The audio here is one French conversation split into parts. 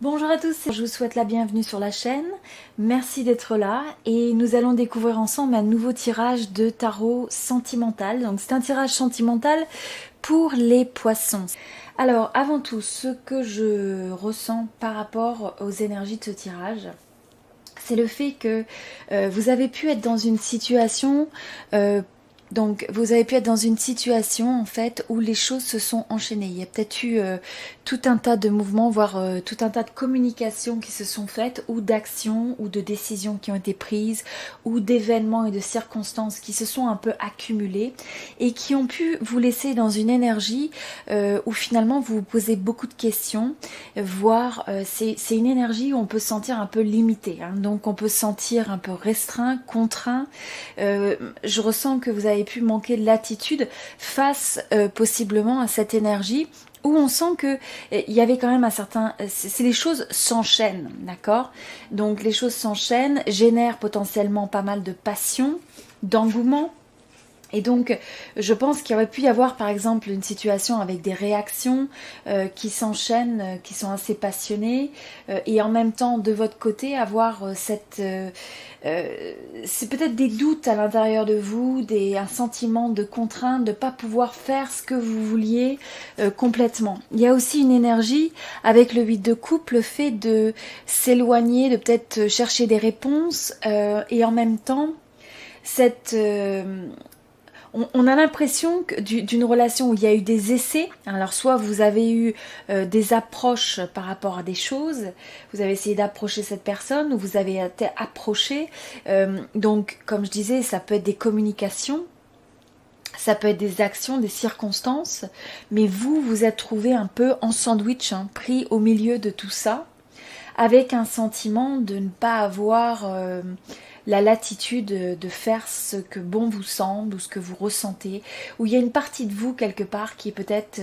Bonjour à tous, je vous souhaite la bienvenue sur la chaîne. Merci d'être là et nous allons découvrir ensemble un nouveau tirage de tarot sentimental. Donc c'est un tirage sentimental pour les poissons. Alors avant tout, ce que je ressens par rapport aux énergies de ce tirage, c'est le fait que vous avez pu être dans une situation en fait où les choses se sont enchaînées. Il y a peut-être eu tout un tas de mouvements, voire tout un tas de communications qui se sont faites, ou d'actions, ou de décisions qui ont été prises, ou d'événements et de circonstances qui se sont un peu accumulés et qui ont pu vous laisser dans une énergie où finalement vous vous posez beaucoup de questions, voire c'est une énergie où on peut se sentir un peu limité, hein. Donc on peut se sentir un peu restreint, contraint. Je ressens que vous avez pu manquer de latitude face possiblement à cette énergie où on sent que il y avait quand même un certain... les choses s'enchaînent, d'accord? Donc les choses s'enchaînent, génèrent potentiellement pas mal de passion, d'engouement. Et donc, je pense qu'il aurait pu y avoir, par exemple, une situation avec des réactions qui s'enchaînent, qui sont assez passionnées, et en même temps, de votre côté, avoir c'est peut-être des doutes à l'intérieur de vous, un sentiment de contrainte, de ne pas pouvoir faire ce que vous vouliez complètement. Il y a aussi une énergie avec le 8 de coupe, le fait de s'éloigner, de peut-être chercher des réponses, et en même temps, on a l'impression d'une relation où il y a eu des essais. Alors soit vous avez eu des approches par rapport à des choses, vous avez essayé d'approcher cette personne, ou vous avez été approché. Donc comme je disais, ça peut être des communications, ça peut être des actions, des circonstances, mais vous vous êtes trouvé un peu en sandwich, hein, pris au milieu de tout ça, avec un sentiment de ne pas avoir la latitude de faire ce que bon vous semble ou ce que vous ressentez, où il y a une partie de vous quelque part qui peut-être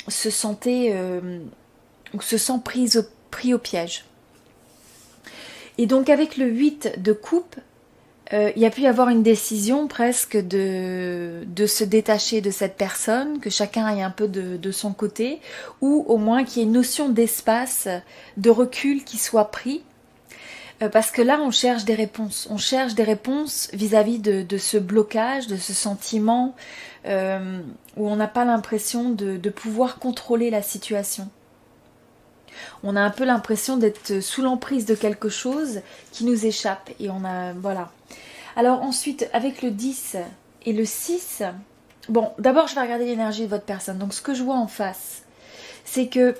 se sentait ou se sent pris au piège. Et donc avec le 8 de coupe, il y a pu y avoir une décision presque de se détacher de cette personne, que chacun aille un peu de son côté, ou au moins qu'il y ait une notion d'espace, de recul qui soit pris. Parce que là, on cherche des réponses. On cherche des réponses vis-à-vis de ce blocage, de ce sentiment où on n'a pas l'impression de pouvoir contrôler la situation. On a un peu l'impression d'être sous l'emprise de quelque chose qui nous échappe. Et on a... Voilà. Alors ensuite, avec le 10 et le 6... Bon, d'abord, je vais regarder l'énergie de votre personne. Donc, ce que je vois en face, c'est que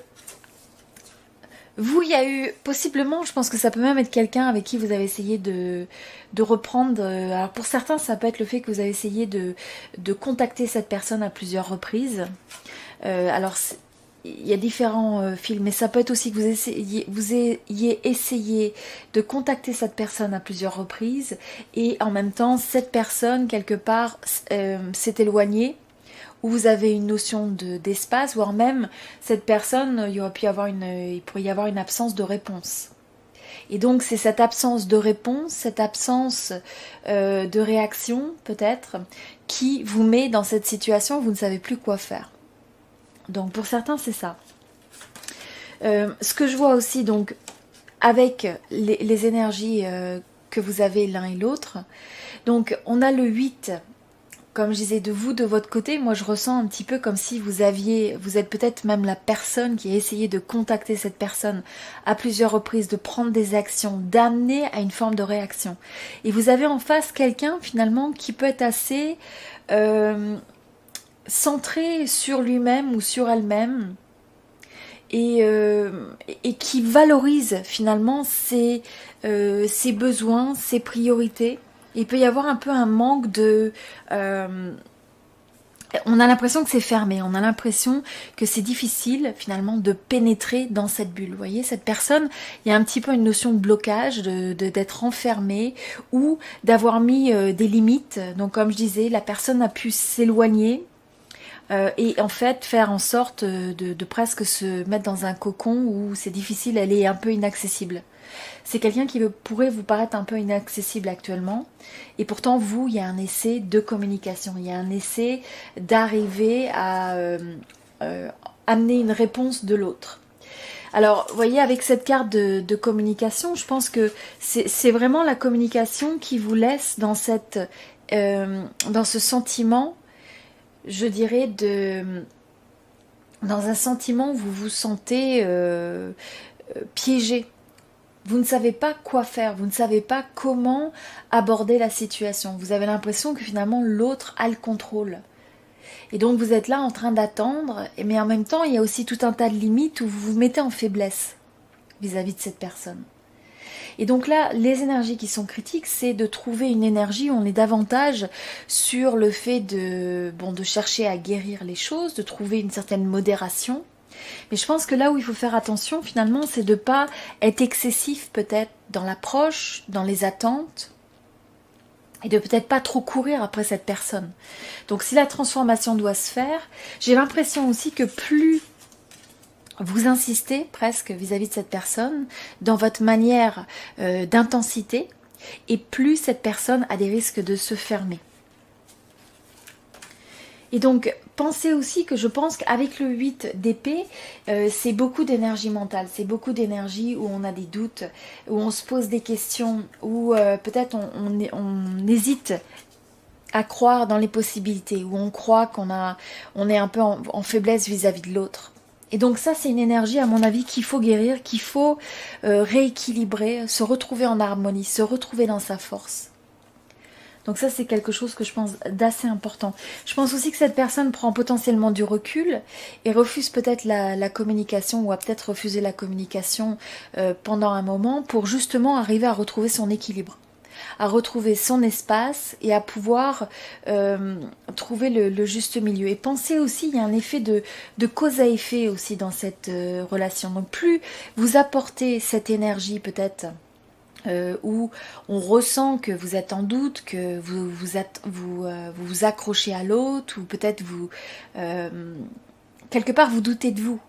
vous, il y a eu, possiblement, je pense que ça peut même être quelqu'un avec qui vous avez essayé de reprendre. Alors pour certains, ça peut être le fait que vous avez essayé de contacter cette personne à plusieurs reprises. Alors, il y a différents fils, mais ça peut être aussi que vous ayez essayé de contacter cette personne à plusieurs reprises, et en même temps, cette personne, quelque part, s'est éloignée, où vous avez une notion d'espace, voire même cette personne, il pourrait y avoir une absence de réponse. Et donc c'est cette absence de réponse, cette absence de réaction peut-être, qui vous met dans cette situation où vous ne savez plus quoi faire. Donc pour certains c'est ça. Ce que je vois aussi donc avec les énergies que vous avez l'un et l'autre, donc on a le 8. Comme je disais, de vous, de votre côté, moi je ressens un petit peu comme si vous êtes peut-être même la personne qui a essayé de contacter cette personne à plusieurs reprises, de prendre des actions, d'amener à une forme de réaction. Et vous avez en face quelqu'un finalement qui peut être assez centré sur lui-même ou sur elle-même, et qui valorise finalement ses besoins, ses priorités. Il peut y avoir un peu un manque de... on a l'impression que c'est fermé, on a l'impression que c'est difficile finalement de pénétrer dans cette bulle. Vous voyez, cette personne, il y a un petit peu une notion de blocage, d'être enfermée, ou d'avoir mis des limites. Donc comme je disais, la personne a pu s'éloigner, et en fait faire en sorte de presque se mettre dans un cocon où c'est difficile, elle est un peu inaccessible. C'est quelqu'un qui pourrait vous paraître un peu inaccessible actuellement, et pourtant vous, il y a un essai de communication, il y a un essai d'arriver à amener une réponse de l'autre. Alors, vous voyez, avec cette carte de communication, je pense que c'est vraiment la communication qui vous laisse dans dans ce sentiment, je dirais, dans un sentiment où vous vous sentez piégé. Vous ne savez pas quoi faire, vous ne savez pas comment aborder la situation. Vous avez l'impression que finalement l'autre a le contrôle. Et donc vous êtes là en train d'attendre, mais en même temps il y a aussi tout un tas de limites où vous vous mettez en faiblesse vis-à-vis de cette personne. Et donc là, les énergies qui sont critiques, c'est de trouver une énergie où on est davantage sur le fait de chercher à guérir les choses, de trouver une certaine modération. Mais je pense que là où il faut faire attention finalement, c'est de ne pas être excessif peut-être dans l'approche, dans les attentes, et de peut-être pas trop courir après cette personne. Donc si la transformation doit se faire, j'ai l'impression aussi que plus vous insistez presque vis-à-vis de cette personne dans votre manière d'intensité, et plus cette personne a des risques de se fermer. Et donc, pensez aussi que je pense qu'avec le 8 d'épée, c'est beaucoup d'énergie mentale, c'est beaucoup d'énergie où on a des doutes, où on se pose des questions, où peut-être on hésite à croire dans les possibilités, où on croit on est un peu en faiblesse vis-à-vis de l'autre. Et donc ça, c'est une énergie, à mon avis, qu'il faut guérir, qu'il faut rééquilibrer, se retrouver en harmonie, se retrouver dans sa force. Donc ça, c'est quelque chose que je pense d'assez important. Je pense aussi que cette personne prend potentiellement du recul et refuse peut-être la communication, ou a peut-être refusé la communication pendant un moment pour justement arriver à retrouver son équilibre, à retrouver son espace et à pouvoir trouver le juste milieu. Et pensez aussi, il y a un effet de cause à effet aussi dans cette relation. Donc plus vous apportez cette énergie peut-être où on ressent que vous êtes en doute, que vous accrochez à l'autre, ou peut-être quelque part vous doutez de vous.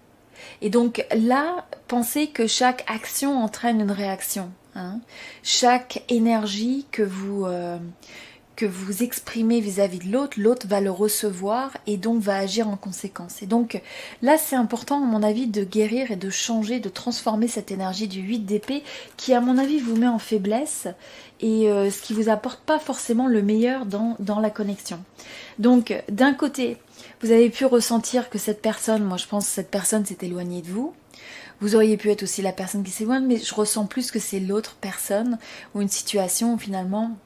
Et donc là, pensez que chaque action entraîne une réaction. Hein. Chaque énergie que vous exprimez vis-à-vis de l'autre, l'autre va le recevoir et donc va agir en conséquence. Et donc là, c'est important, à mon avis, de guérir et de changer, de transformer cette énergie du 8 d'épée qui, à mon avis, vous met en faiblesse et ce qui vous apporte pas forcément le meilleur dans la connexion. Donc, d'un côté, vous avez pu ressentir que cette personne, moi je pense que cette personne s'est éloignée de vous. Vous auriez pu être aussi la personne qui s'éloigne, mais je ressens plus que c'est l'autre personne ou une situation où finalement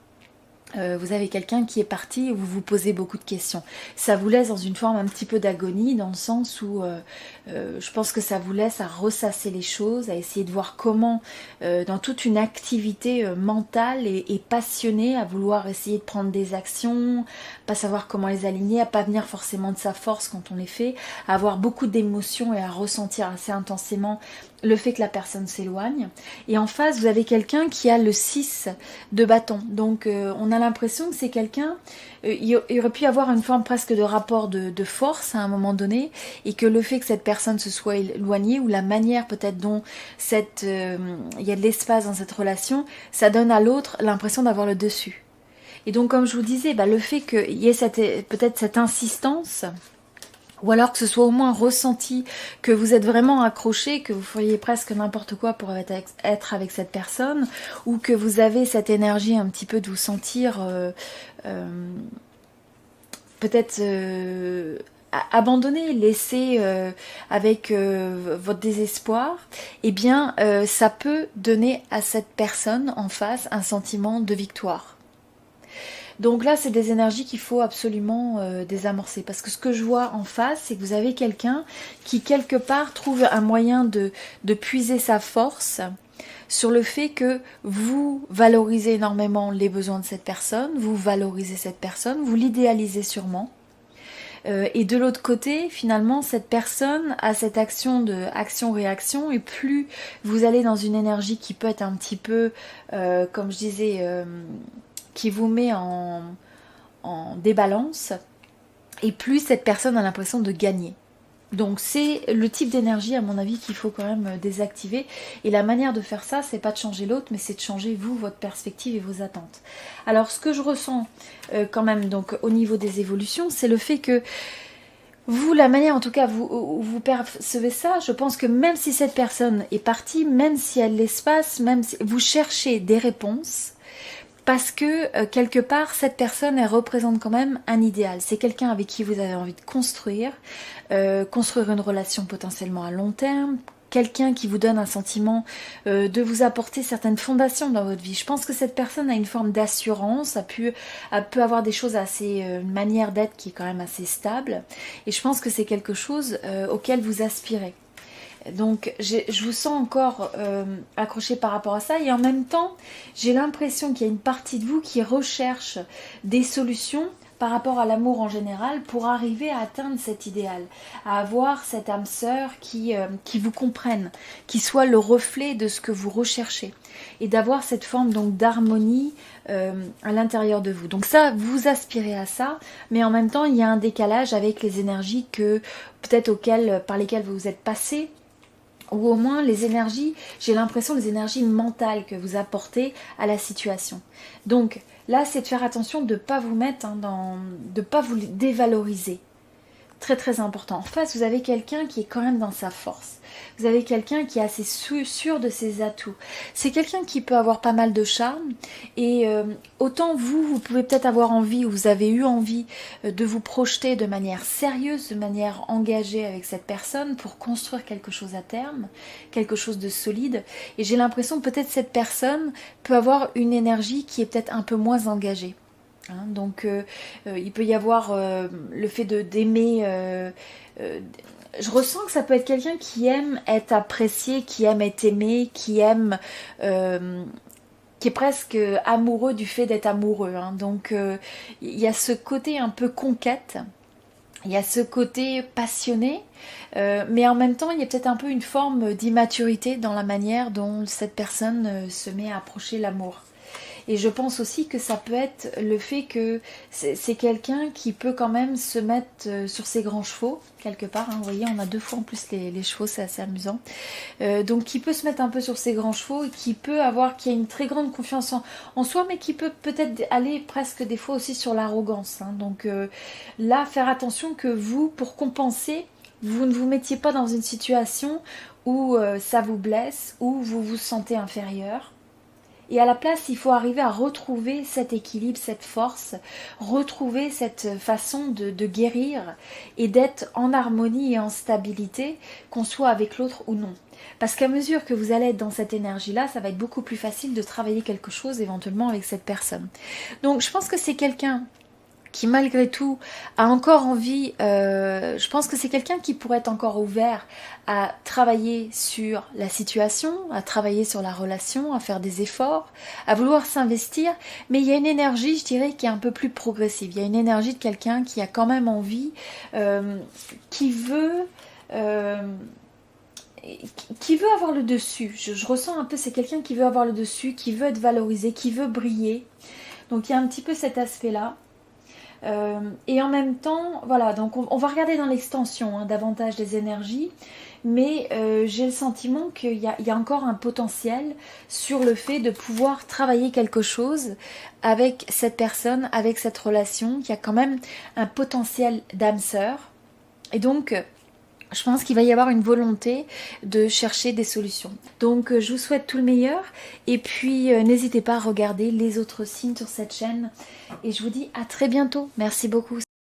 vous avez quelqu'un qui est parti et vous vous posez beaucoup de questions. Ça vous laisse dans une forme un petit peu d'agonie, dans le sens où je pense que ça vous laisse à ressasser les choses, à essayer de voir comment, dans toute une activité mentale et passionnée, à vouloir essayer de prendre des actions, pas savoir comment les aligner, à pas venir forcément de sa force quand on les fait, à avoir beaucoup d'émotions et à ressentir assez intensément le fait que la personne s'éloigne. Et en face, vous avez quelqu'un qui a le 6 de bâton. Donc on a l'impression que c'est quelqu'un, il aurait pu y avoir une forme presque de rapport de force à un moment donné, et que le fait que cette personne se soit éloignée, ou la manière peut-être dont il y a de l'espace dans cette relation, ça donne à l'autre l'impression d'avoir le dessus. Et donc comme je vous disais, le fait qu'il y ait peut-être cette insistance, ou alors que ce soit au moins ressenti, que vous êtes vraiment accroché, que vous feriez presque n'importe quoi pour être avec cette personne, ou que vous avez cette énergie un petit peu de vous sentir peut-être abandonné, laissé avec votre désespoir, eh bien ça peut donner à cette personne en face un sentiment de victoire. Donc là, c'est des énergies qu'il faut absolument désamorcer. Parce que ce que je vois en face, c'est que vous avez quelqu'un qui, quelque part, trouve un moyen de puiser sa force sur le fait que vous valorisez énormément les besoins de cette personne, vous valorisez cette personne, vous l'idéalisez sûrement. Et de l'autre côté, finalement, cette personne a cette action de action-réaction, et plus vous allez dans une énergie qui peut être un petit peu, comme je disais, qui vous met en débalance, et plus cette personne a l'impression de gagner. Donc c'est le type d'énergie, à mon avis, qu'il faut quand même désactiver. Et la manière de faire ça, c'est pas de changer l'autre, mais c'est de changer vous, votre perspective et vos attentes. Alors ce que je ressens quand même, donc au niveau des évolutions, c'est le fait que Vous, la manière en tout cas vous percevez ça, je pense que même si cette personne est partie, même si elle l'espace, même si vous cherchez des réponses, parce que quelque part, cette personne, elle représente quand même un idéal. C'est quelqu'un avec qui vous avez envie de construire une relation potentiellement à long terme, quelqu'un qui vous donne un sentiment de vous apporter certaines fondations dans votre vie. Je pense que cette personne a une forme d'assurance, elle peut avoir des choses assez, une manière d'être qui est quand même assez stable. Et je pense que c'est quelque chose auquel vous aspirez. Donc je vous sens encore accroché par rapport à ça et en même temps j'ai l'impression qu'il y a une partie de vous qui recherche des solutions par rapport à l'amour en général pour arriver à atteindre cet idéal, à avoir cette âme sœur qui vous comprenne, qui soit le reflet de ce que vous recherchez et d'avoir cette forme donc d'harmonie à l'intérieur de vous. Donc ça, vous aspirez à ça, mais en même temps il y a un décalage avec les énergies que peut-être par lesquelles vous vous êtes passé, ou au moins les énergies, j'ai l'impression les énergies mentales que vous apportez à la situation. Donc là, c'est de faire attention de ne pas vous mettre de ne pas vous dévaloriser. Très très important. En face, vous avez quelqu'un qui est quand même dans sa force. Vous avez quelqu'un qui est assez sûr de ses atouts. C'est quelqu'un qui peut avoir pas mal de charme et autant vous pouvez peut-être avoir envie ou vous avez eu envie de vous projeter de manière sérieuse, de manière engagée avec cette personne pour construire quelque chose à terme, quelque chose de solide. Et j'ai l'impression peut-être cette personne peut avoir une énergie qui est peut-être un peu moins engagée. Hein, donc il peut y avoir le fait d'aimer. Je ressens que ça peut être quelqu'un qui aime être apprécié, qui aime être aimé, qui aime, qui est presque amoureux du fait d'être amoureux. Hein. Donc il y a ce côté un peu conquête. Il y a ce côté passionné, mais en même temps, il y a peut-être un peu une forme d'immaturité dans la manière dont cette personne se met à approcher l'amour. Et je pense aussi que ça peut être le fait que c'est quelqu'un qui peut quand même se mettre sur ses grands chevaux, quelque part. Hein, vous voyez, on a 2 fois en plus les chevaux, c'est assez amusant. Donc qui peut se mettre un peu sur ses grands chevaux et qui a une très grande confiance en soi, mais qui peut peut-être aller presque des fois aussi sur l'arrogance. Hein. Donc là, faire attention que vous, pour compenser, vous ne vous mettiez pas dans une situation où ça vous blesse, où vous vous sentez inférieur. Et à la place, il faut arriver à retrouver cet équilibre, cette force, retrouver cette façon de guérir et d'être en harmonie et en stabilité, qu'on soit avec l'autre ou non. Parce qu'à mesure que vous allez être dans cette énergie-là, ça va être beaucoup plus facile de travailler quelque chose éventuellement avec cette personne. Donc je pense que c'est quelqu'un qui malgré tout a encore envie, je pense que c'est quelqu'un qui pourrait être encore ouvert à travailler sur la situation, à travailler sur la relation, à faire des efforts, à vouloir s'investir, mais il y a une énergie, je dirais, qui est un peu plus progressive. Il y a une énergie de quelqu'un qui a quand même envie, qui veut... qui veut avoir le dessus. Je ressens un peu, c'est quelqu'un qui veut avoir le dessus, qui veut être valorisé, qui veut briller. Donc il y a un petit peu cet aspect-là. Et en même temps, voilà, donc on va regarder dans l'extension davantage des énergies, mais j'ai le sentiment qu'il y a encore un potentiel sur le fait de pouvoir travailler quelque chose avec cette personne, avec cette relation, qui a quand même un potentiel d'âme sœur. Et donc, je pense qu'il va y avoir une volonté de chercher des solutions. Donc je vous souhaite tout le meilleur et puis n'hésitez pas à regarder les autres signes sur cette chaîne et je vous dis à très bientôt. Merci beaucoup.